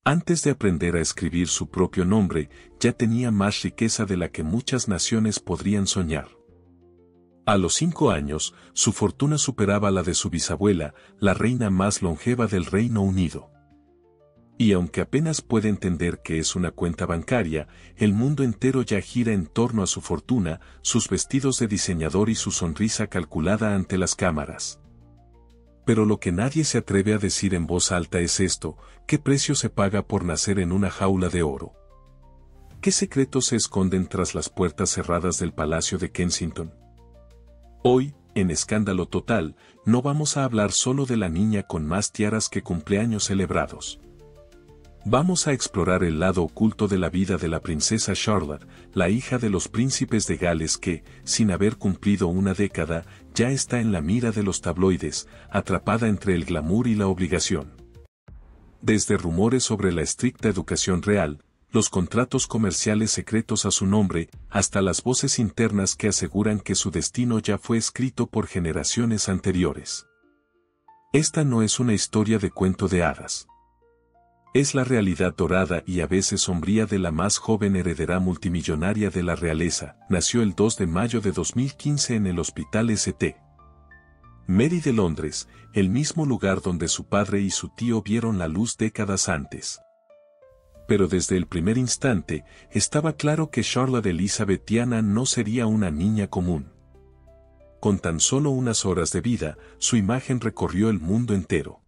Antes de aprender a escribir su propio nombre, ya tenía más riqueza de la que muchas naciones podrían soñar. A los 5 años, su fortuna superaba la de su bisabuela, la reina más longeva del Reino Unido. Y aunque apenas puede entender que es una cuenta bancaria, el mundo entero ya gira en torno a su fortuna, sus vestidos de diseñador y su sonrisa calculada ante las cámaras. Pero lo que nadie se atreve a decir en voz alta es esto: ¿qué precio se paga por nacer en una jaula de oro? ¿Qué secretos se esconden tras las puertas cerradas del Palacio de Kensington? Hoy, en Escándalo Total, no vamos a hablar solo de la niña con más tiaras que cumpleaños celebrados. Vamos a explorar el lado oculto de la vida de la princesa Charlotte, la hija de los príncipes de Gales que, sin haber cumplido una década, ya está en la mira de los tabloides, atrapada entre el glamour y la obligación. Desde rumores sobre la estricta educación real, los contratos comerciales secretos a su nombre, hasta las voces internas que aseguran que su destino ya fue escrito por generaciones anteriores. Esta no es una historia de cuento de hadas. Es la realidad dorada y a veces sombría de la más joven heredera multimillonaria de la realeza. Nació el 2 de mayo de 2015 en el Hospital St. Mary de Londres, el mismo lugar donde su padre y su tío vieron la luz décadas antes. Pero desde el primer instante, estaba claro que Charlotte Elizabeth Diana no sería una niña común. Con tan solo unas horas de vida, su imagen recorrió el mundo entero.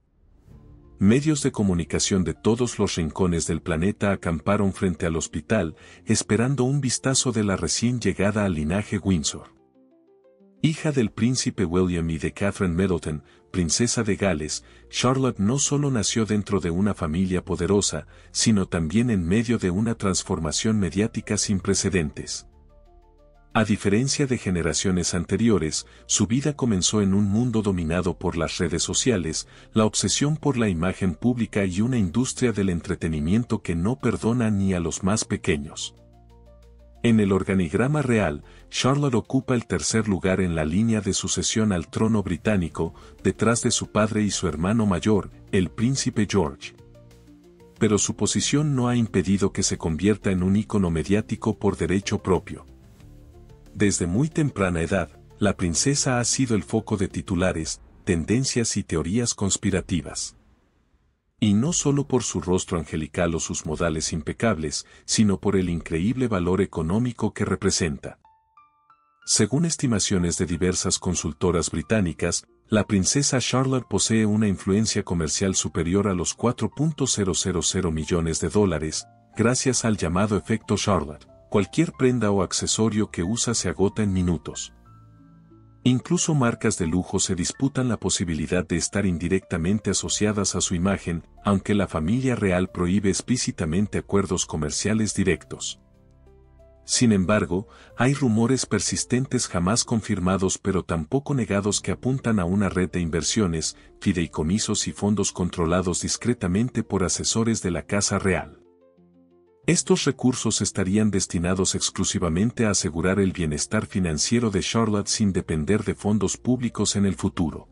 Medios de comunicación de todos los rincones del planeta acamparon frente al hospital, esperando un vistazo de la recién llegada al linaje Windsor. Hija del príncipe William y de Catherine Middleton, princesa de Gales, Charlotte no solo nació dentro de una familia poderosa, sino también en medio de una transformación mediática sin precedentes. A diferencia de generaciones anteriores, su vida comenzó en un mundo dominado por las redes sociales, la obsesión por la imagen pública y una industria del entretenimiento que no perdona ni a los más pequeños. En el organigrama real, Charlotte ocupa el tercer lugar en la línea de sucesión al trono británico, detrás de su padre y su hermano mayor, el príncipe George. Pero su posición no ha impedido que se convierta en un ícono mediático por derecho propio. Desde muy temprana edad, la princesa ha sido el foco de titulares, tendencias y teorías conspirativas. Y no solo por su rostro angelical o sus modales impecables, sino por el increíble valor económico que representa. Según estimaciones de diversas consultoras británicas, la princesa Charlotte posee una influencia comercial superior a los $4.000 millones, gracias al llamado efecto Charlotte. Cualquier prenda o accesorio que usa se agota en minutos. Incluso marcas de lujo se disputan la posibilidad de estar indirectamente asociadas a su imagen, aunque la familia real prohíbe explícitamente acuerdos comerciales directos. Sin embargo, hay rumores persistentes jamás confirmados pero tampoco negados que apuntan a una red de inversiones, fideicomisos y fondos controlados discretamente por asesores de la Casa Real. Estos recursos estarían destinados exclusivamente a asegurar el bienestar financiero de Charlotte sin depender de fondos públicos en el futuro.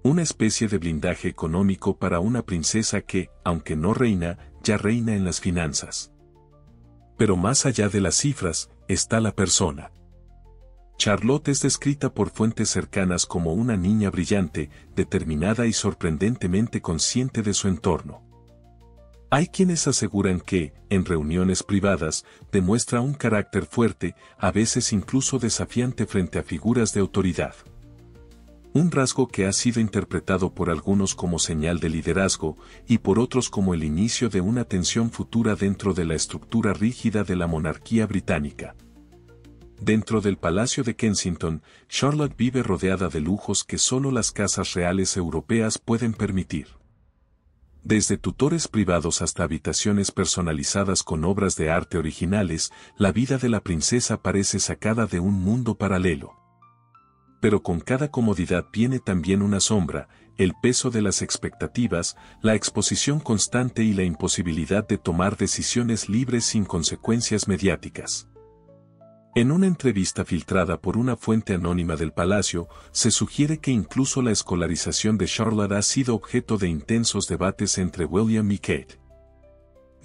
Una especie de blindaje económico para una princesa que, aunque no reina, ya reina en las finanzas. Pero más allá de las cifras, está la persona. Charlotte es descrita por fuentes cercanas como una niña brillante, determinada y sorprendentemente consciente de su entorno. Hay quienes aseguran que, en reuniones privadas, demuestra un carácter fuerte, a veces incluso desafiante frente a figuras de autoridad. Un rasgo que ha sido interpretado por algunos como señal de liderazgo, y por otros como el inicio de una tensión futura dentro de la estructura rígida de la monarquía británica. Dentro del Palacio de Kensington, Charlotte vive rodeada de lujos que solo las casas reales europeas pueden permitir. Desde tutores privados hasta habitaciones personalizadas con obras de arte originales, la vida de la princesa parece sacada de un mundo paralelo. Pero con cada comodidad viene también una sombra, el peso de las expectativas, la exposición constante y la imposibilidad de tomar decisiones libres sin consecuencias mediáticas. En una entrevista filtrada por una fuente anónima del palacio, se sugiere que incluso la escolarización de Charlotte ha sido objeto de intensos debates entre William y Kate.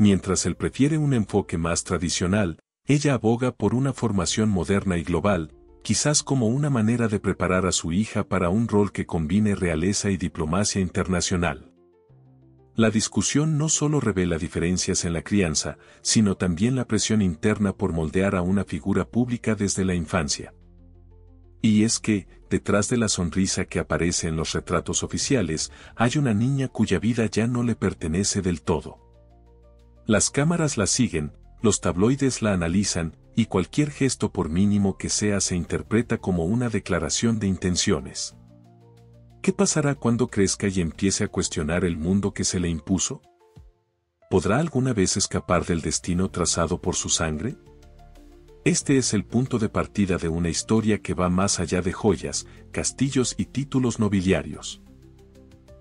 Mientras él prefiere un enfoque más tradicional, ella aboga por una formación moderna y global, quizás como una manera de preparar a su hija para un rol que combine realeza y diplomacia internacional. La discusión no solo revela diferencias en la crianza, sino también la presión interna por moldear a una figura pública desde la infancia. Y es que, detrás de la sonrisa que aparece en los retratos oficiales, hay una niña cuya vida ya no le pertenece del todo. Las cámaras la siguen, los tabloides la analizan, y cualquier gesto por mínimo que sea se interpreta como una declaración de intenciones. ¿Qué pasará cuando crezca y empiece a cuestionar el mundo que se le impuso? ¿Podrá alguna vez escapar del destino trazado por su sangre? Este es el punto de partida de una historia que va más allá de joyas, castillos y títulos nobiliarios.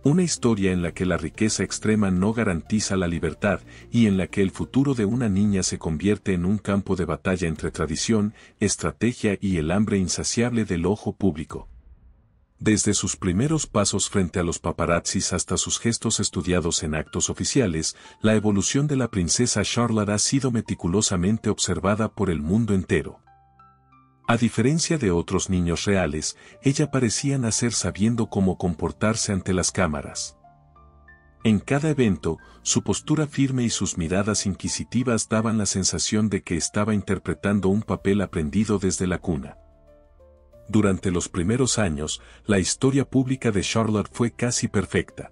Una historia en la que la riqueza extrema no garantiza la libertad y en la que el futuro de una niña se convierte en un campo de batalla entre tradición, estrategia y el hambre insaciable del ojo público. Desde sus primeros pasos frente a los paparazzis hasta sus gestos estudiados en actos oficiales, la evolución de la princesa Charlotte ha sido meticulosamente observada por el mundo entero. A diferencia de otros niños reales, ella parecía nacer sabiendo cómo comportarse ante las cámaras. En cada evento, su postura firme y sus miradas inquisitivas daban la sensación de que estaba interpretando un papel aprendido desde la cuna. Durante los primeros años, la historia pública de Charlotte fue casi perfecta.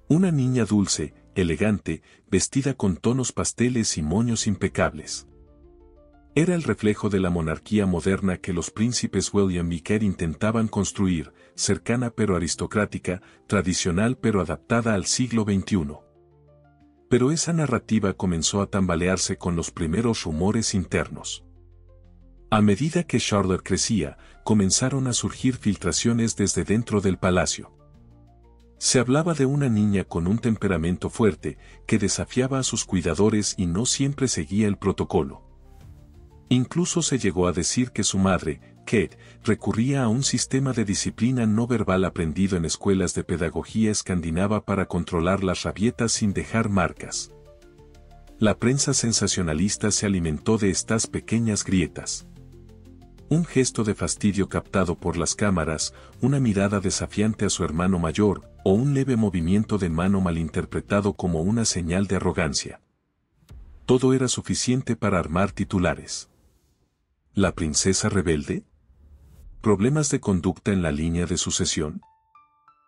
Una niña dulce, elegante, vestida con tonos pasteles y moños impecables. Era el reflejo de la monarquía moderna que los príncipes William y Kate intentaban construir, cercana pero aristocrática, tradicional pero adaptada al siglo XXI. Pero esa narrativa comenzó a tambalearse con los primeros rumores internos. A medida que Charlotte crecía, comenzaron a surgir filtraciones desde dentro del palacio. Se hablaba de una niña con un temperamento fuerte, que desafiaba a sus cuidadores y no siempre seguía el protocolo. Incluso se llegó a decir que su madre, Kate, recurría a un sistema de disciplina no verbal aprendido en escuelas de pedagogía escandinava para controlar las rabietas sin dejar marcas. La prensa sensacionalista se alimentó de estas pequeñas grietas. Un gesto de fastidio captado por las cámaras, una mirada desafiante a su hermano mayor, o un leve movimiento de mano malinterpretado como una señal de arrogancia. Todo era suficiente para armar titulares. ¿La princesa rebelde? ¿Problemas de conducta en la línea de sucesión?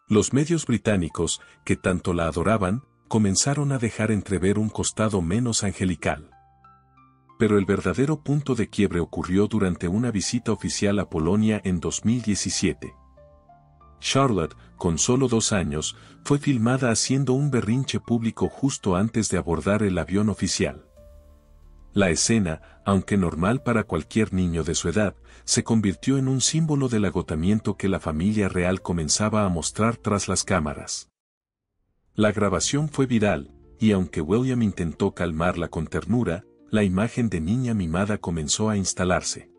Los medios británicos, que tanto la adoraban, comenzaron a dejar entrever un costado menos angelical. Pero el verdadero punto de quiebre ocurrió durante una visita oficial a Polonia en 2017. Charlotte, con solo 2 años, fue filmada haciendo un berrinche público justo antes de abordar el avión oficial. La escena, aunque normal para cualquier niño de su edad, se convirtió en un símbolo del agotamiento que la familia real comenzaba a mostrar tras las cámaras. La grabación fue viral, y aunque William intentó calmarla con ternura, la imagen de niña mimada comenzó a instalarse.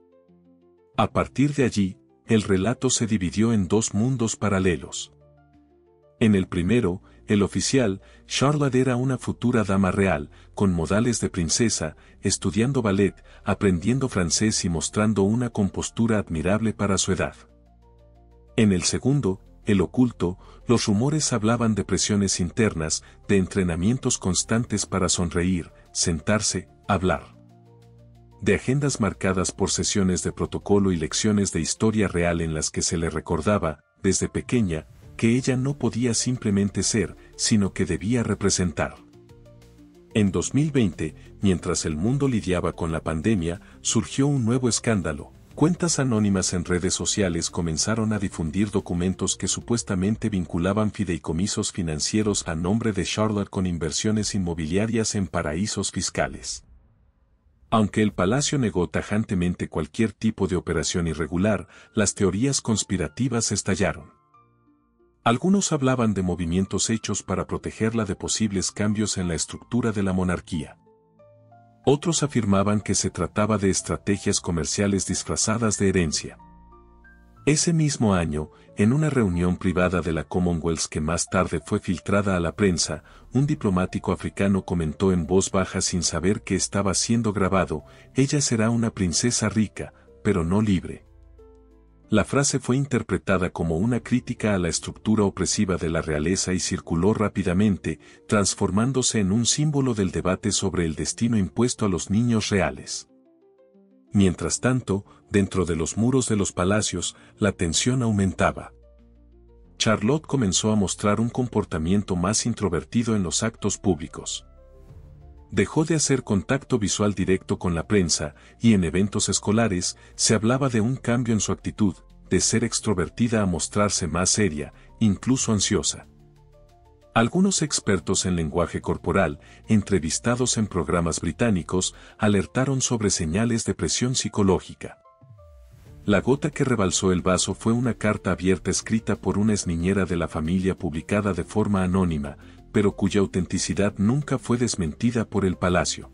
A partir de allí, el relato se dividió en 2 mundos paralelos. En el primero, el oficial, Charlotte era una futura dama real, con modales de princesa, estudiando ballet, aprendiendo francés y mostrando una compostura admirable para su edad. En el segundo, el oculto, los rumores hablaban de presiones internas, de entrenamientos constantes para sonreír, sentarse, hablar. De agendas marcadas por sesiones de protocolo y lecciones de historia real en las que se le recordaba, desde pequeña, que ella no podía simplemente ser, sino que debía representar. En 2020, mientras el mundo lidiaba con la pandemia, surgió un nuevo escándalo. Cuentas anónimas en redes sociales comenzaron a difundir documentos que supuestamente vinculaban fideicomisos financieros a nombre de Charlotte con inversiones inmobiliarias en paraísos fiscales. Aunque el palacio negó tajantemente cualquier tipo de operación irregular, las teorías conspirativas estallaron. Algunos hablaban de movimientos hechos para protegerla de posibles cambios en la estructura de la monarquía. Otros afirmaban que se trataba de estrategias comerciales disfrazadas de herencia. Ese mismo año, en una reunión privada de la Commonwealth que más tarde fue filtrada a la prensa, un diplomático africano comentó en voz baja sin saber que estaba siendo grabado: ella será una princesa rica, pero no libre. La frase fue interpretada como una crítica a la estructura opresiva de la realeza y circuló rápidamente, transformándose en un símbolo del debate sobre el destino impuesto a los niños reales. Mientras tanto, dentro de los muros de los palacios, la tensión aumentaba. Charlotte comenzó a mostrar un comportamiento más introvertido en los actos públicos. Dejó de hacer contacto visual directo con la prensa, y en eventos escolares, se hablaba de un cambio en su actitud, de ser extrovertida a mostrarse más seria, incluso ansiosa. Algunos expertos en lenguaje corporal, entrevistados en programas británicos, alertaron sobre señales de presión psicológica. La gota que rebalsó el vaso fue una carta abierta escrita por una exniñera de la familia publicada de forma anónima, pero cuya autenticidad nunca fue desmentida por el palacio.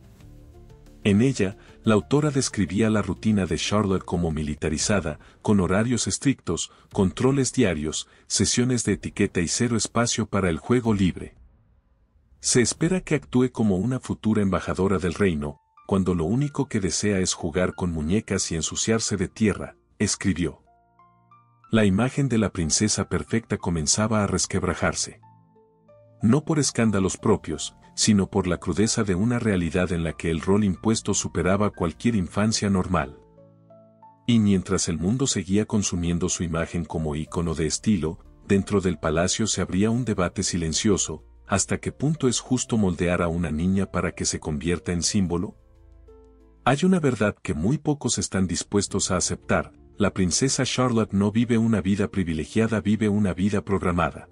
En ella, la autora describía la rutina de Charlotte como militarizada, con horarios estrictos, controles diarios, sesiones de etiqueta y cero espacio para el juego libre. Se espera que actúe como una futura embajadora del reino, cuando lo único que desea es jugar con muñecas y ensuciarse de tierra, escribió. La imagen de la princesa perfecta comenzaba a resquebrajarse. No por escándalos propios, sino por la crudeza de una realidad en la que el rol impuesto superaba cualquier infancia normal. Y mientras el mundo seguía consumiendo su imagen como ícono de estilo, dentro del palacio se abría un debate silencioso: ¿hasta qué punto es justo moldear a una niña para que se convierta en símbolo? Hay una verdad que muy pocos están dispuestos a aceptar: la princesa Charlotte no vive una vida privilegiada, vive una vida programada.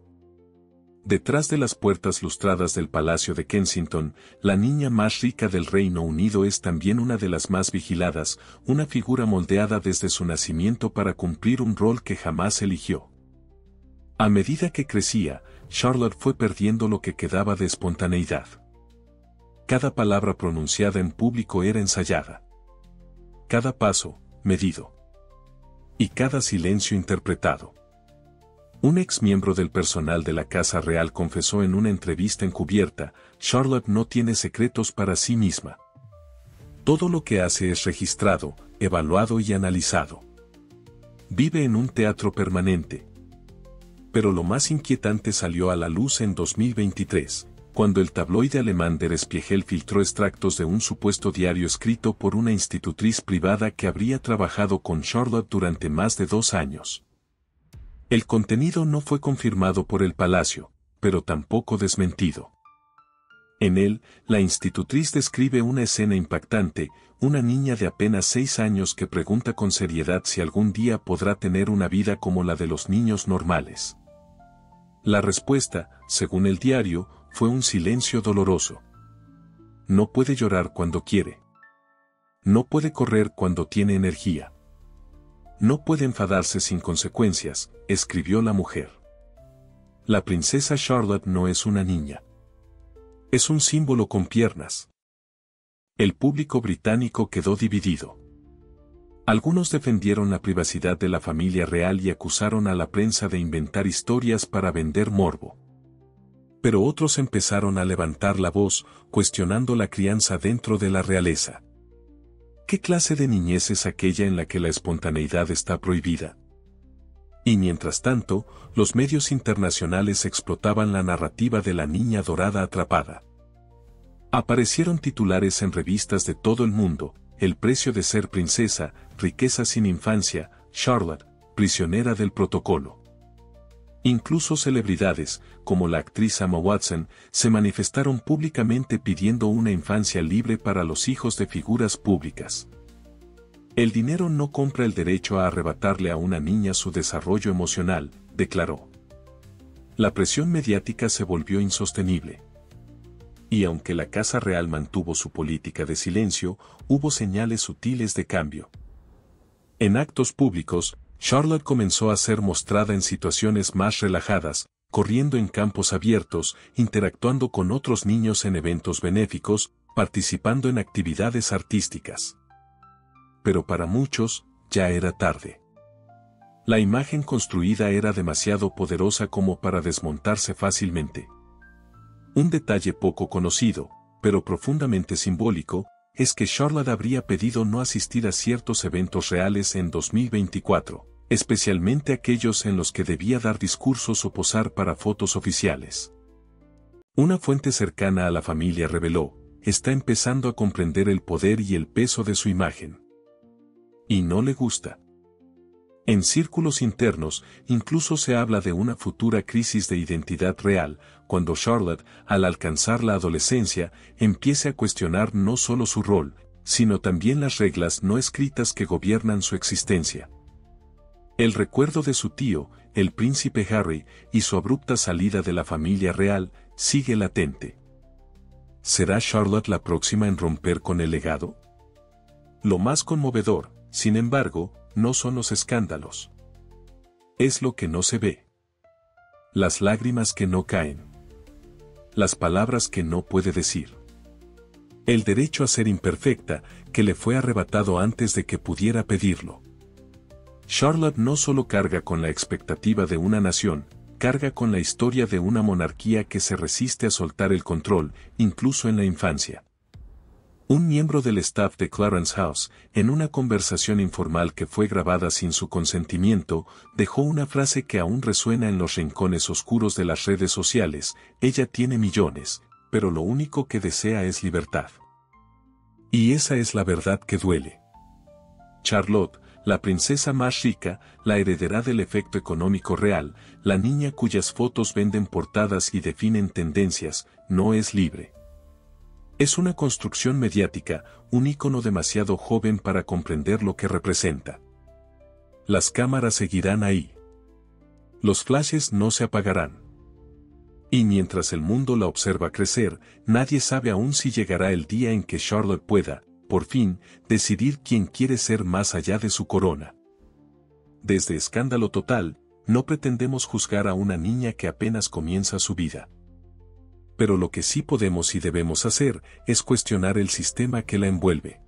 Detrás de las puertas lustradas del Palacio de Kensington, la niña más rica del Reino Unido es también una de las más vigiladas, una figura moldeada desde su nacimiento para cumplir un rol que jamás eligió. A medida que crecía, Charlotte fue perdiendo lo que quedaba de espontaneidad. Cada palabra pronunciada en público era ensayada. Cada paso, medido. Y cada silencio interpretado. Un ex miembro del personal de la Casa Real confesó en una entrevista encubierta: Charlotte no tiene secretos para sí misma. Todo lo que hace es registrado, evaluado y analizado. Vive en un teatro permanente. Pero lo más inquietante salió a la luz en 2023, cuando el tabloide alemán Der Spiegel filtró extractos de un supuesto diario escrito por una institutriz privada que habría trabajado con Charlotte durante más de 2 años. El contenido no fue confirmado por el palacio, pero tampoco desmentido. En él, la institutriz describe una escena impactante: una niña de apenas 6 años que pregunta con seriedad si algún día podrá tener una vida como la de los niños normales. La respuesta, según el diario, fue un silencio doloroso. No puede llorar cuando quiere. No puede correr cuando tiene energía. No puede enfadarse sin consecuencias, escribió la mujer. La princesa Charlotte no es una niña. Es un símbolo con piernas. El público británico quedó dividido. Algunos defendieron la privacidad de la familia real y acusaron a la prensa de inventar historias para vender morbo. Pero otros empezaron a levantar la voz, cuestionando la crianza dentro de la realeza. ¿Qué clase de niñez es aquella en la que la espontaneidad está prohibida? Y mientras tanto, los medios internacionales explotaban la narrativa de la niña dorada atrapada. Aparecieron titulares en revistas de todo el mundo: el precio de ser princesa, riqueza sin infancia, Charlotte, prisionera del protocolo. Incluso celebridades, como la actriz Emma Watson, se manifestaron públicamente pidiendo una infancia libre para los hijos de figuras públicas. El dinero no compra el derecho a arrebatarle a una niña su desarrollo emocional, declaró. La presión mediática se volvió insostenible. Y aunque la Casa Real mantuvo su política de silencio, hubo señales sutiles de cambio. En actos públicos, Charlotte comenzó a ser mostrada en situaciones más relajadas, corriendo en campos abiertos, interactuando con otros niños en eventos benéficos, participando en actividades artísticas. Pero para muchos, ya era tarde. La imagen construida era demasiado poderosa como para desmontarse fácilmente. Un detalle poco conocido, pero profundamente simbólico, es que Charlotte habría pedido no asistir a ciertos eventos reales en 2024, especialmente aquellos en los que debía dar discursos o posar para fotos oficiales. Una fuente cercana a la familia reveló, está empezando a comprender el poder y el peso de su imagen. Y no le gusta. En círculos internos, incluso se habla de una futura crisis de identidad real, cuando Charlotte, al alcanzar la adolescencia, empiece a cuestionar no solo su rol, sino también las reglas no escritas que gobiernan su existencia. El recuerdo de su tío, el príncipe Harry, y su abrupta salida de la familia real, sigue latente. ¿Será Charlotte la próxima en romper con el legado? Lo más conmovedor, sin embargo, no son los escándalos. Es lo que no se ve. Las lágrimas que no caen. Las palabras que no puede decir. El derecho a ser imperfecta, que le fue arrebatado antes de que pudiera pedirlo. Charlotte no solo carga con la expectativa de una nación, carga con la historia de una monarquía que se resiste a soltar el control, incluso en la infancia. Un miembro del staff de Clarence House, en una conversación informal que fue grabada sin su consentimiento, dejó una frase que aún resuena en los rincones oscuros de las redes sociales: ella tiene millones, pero lo único que desea es libertad. Y esa es la verdad que duele. Charlotte, la princesa más rica, la heredera del efecto económico real, la niña cuyas fotos venden portadas y definen tendencias, no es libre. Es una construcción mediática, un ícono demasiado joven para comprender lo que representa. Las cámaras seguirán ahí. Los flashes no se apagarán. Y mientras el mundo la observa crecer, nadie sabe aún si llegará el día en que Charlotte pueda, por fin, decidir quién quiere ser más allá de su corona. Desde Escándalo Total, no pretendemos juzgar a una niña que apenas comienza su vida. Pero lo que sí podemos y debemos hacer es cuestionar el sistema que la envuelve.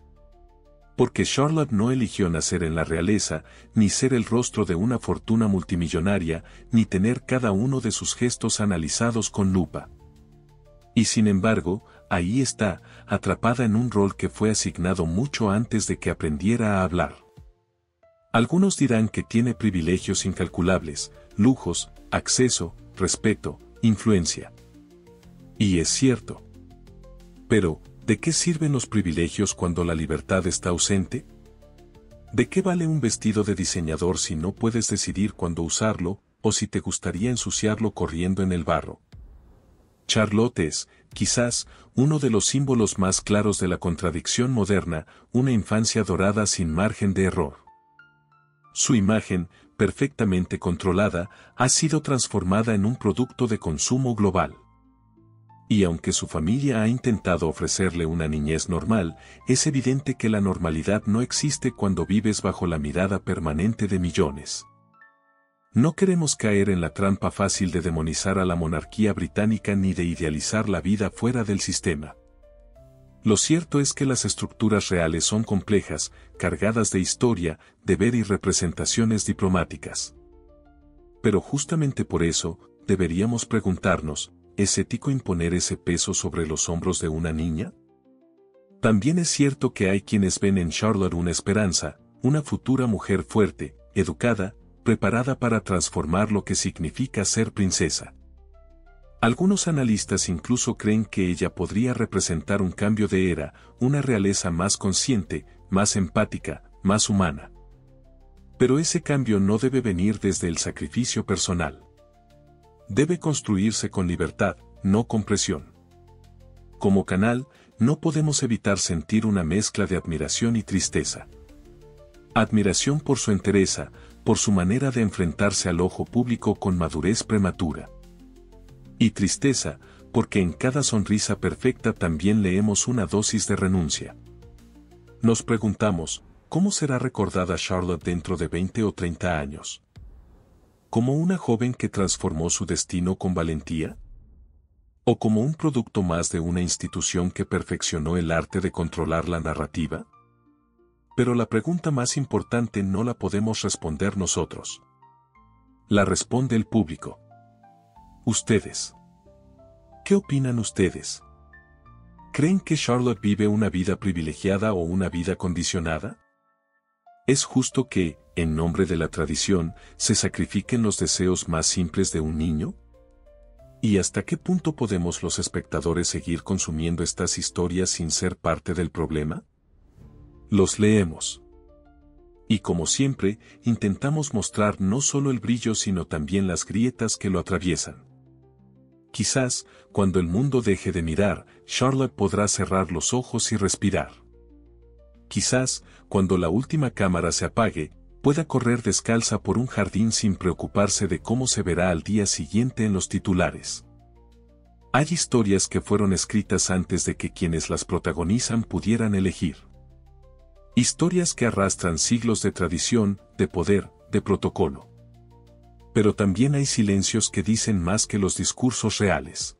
Porque Charlotte no eligió nacer en la realeza, ni ser el rostro de una fortuna multimillonaria, ni tener cada uno de sus gestos analizados con lupa. Y sin embargo, ahí está, atrapada en un rol que fue asignado mucho antes de que aprendiera a hablar. Algunos dirán que tiene privilegios incalculables, lujos, acceso, respeto, influencia. Y es cierto. Pero, ¿de qué sirven los privilegios cuando la libertad está ausente? ¿De qué vale un vestido de diseñador si no puedes decidir cuándo usarlo, o si te gustaría ensuciarlo corriendo en el barro? Charlotte es, quizás, uno de los símbolos más claros de la contradicción moderna, una infancia dorada sin margen de error. Su imagen, perfectamente controlada, ha sido transformada en un producto de consumo global. Y aunque su familia ha intentado ofrecerle una niñez normal, es evidente que la normalidad no existe cuando vives bajo la mirada permanente de millones. No queremos caer en la trampa fácil de demonizar a la monarquía británica ni de idealizar la vida fuera del sistema. Lo cierto es que las estructuras reales son complejas, cargadas de historia, deber y representaciones diplomáticas. Pero justamente por eso, deberíamos preguntarnos, ¿es ético imponer ese peso sobre los hombros de una niña? También es cierto que hay quienes ven en Charlotte una esperanza, una futura mujer fuerte, educada, preparada para transformar lo que significa ser princesa. Algunos analistas incluso creen que ella podría representar un cambio de era, una realeza más consciente, más empática, más humana. Pero ese cambio no debe venir desde el sacrificio personal. Debe construirse con libertad, no con presión. Como canal, no podemos evitar sentir una mezcla de admiración y tristeza. Admiración por su entereza, por su manera de enfrentarse al ojo público con madurez prematura. Y tristeza, porque en cada sonrisa perfecta también leemos una dosis de renuncia. Nos preguntamos, ¿cómo será recordada Charlotte dentro de 20 o 30 años? ¿Como una joven que transformó su destino con valentía? ¿O como un producto más de una institución que perfeccionó el arte de controlar la narrativa? Pero la pregunta más importante no la podemos responder nosotros. La responde el público. Ustedes. ¿Qué opinan ustedes? ¿Creen que Charlotte vive una vida privilegiada o una vida condicionada? ¿Es justo que, en nombre de la tradición, se sacrifiquen los deseos más simples de un niño? ¿Y hasta qué punto podemos los espectadores seguir consumiendo estas historias sin ser parte del problema? Los leemos. Y como siempre, intentamos mostrar no solo el brillo sino también las grietas que lo atraviesan. Quizás, cuando el mundo deje de mirar, Charlotte podrá cerrar los ojos y respirar. Quizás, cuando la última cámara se apague, pueda correr descalza por un jardín sin preocuparse de cómo se verá al día siguiente en los titulares. Hay historias que fueron escritas antes de que quienes las protagonizan pudieran elegir. Historias que arrastran siglos de tradición, de poder, de protocolo. Pero también hay silencios que dicen más que los discursos reales.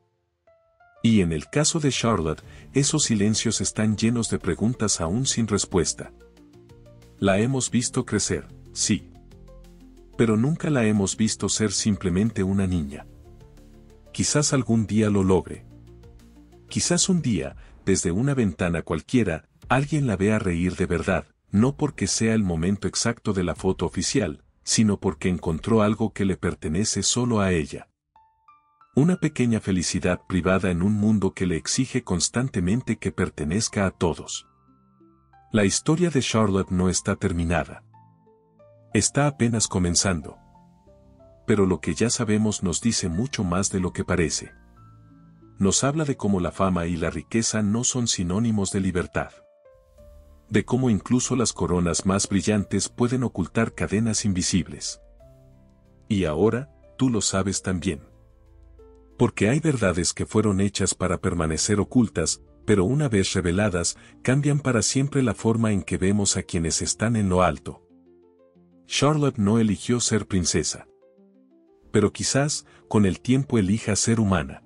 Y en el caso de Charlotte, esos silencios están llenos de preguntas aún sin respuesta. La hemos visto crecer, sí. Pero nunca la hemos visto ser simplemente una niña. Quizás algún día lo logre. Quizás un día, desde una ventana cualquiera, alguien la vea reír de verdad, no porque sea el momento exacto de la foto oficial, sino porque encontró algo que le pertenece solo a ella. Una pequeña felicidad privada en un mundo que le exige constantemente que pertenezca a todos. La historia de Charlotte no está terminada. Está apenas comenzando. Pero lo que ya sabemos nos dice mucho más de lo que parece. Nos habla de cómo la fama y la riqueza no son sinónimos de libertad. De cómo incluso las coronas más brillantes pueden ocultar cadenas invisibles. Y ahora, tú lo sabes también. Porque hay verdades que fueron hechas para permanecer ocultas, pero una vez reveladas, cambian para siempre la forma en que vemos a quienes están en lo alto. Charlotte no eligió ser princesa. Pero quizás, con el tiempo elija ser humana.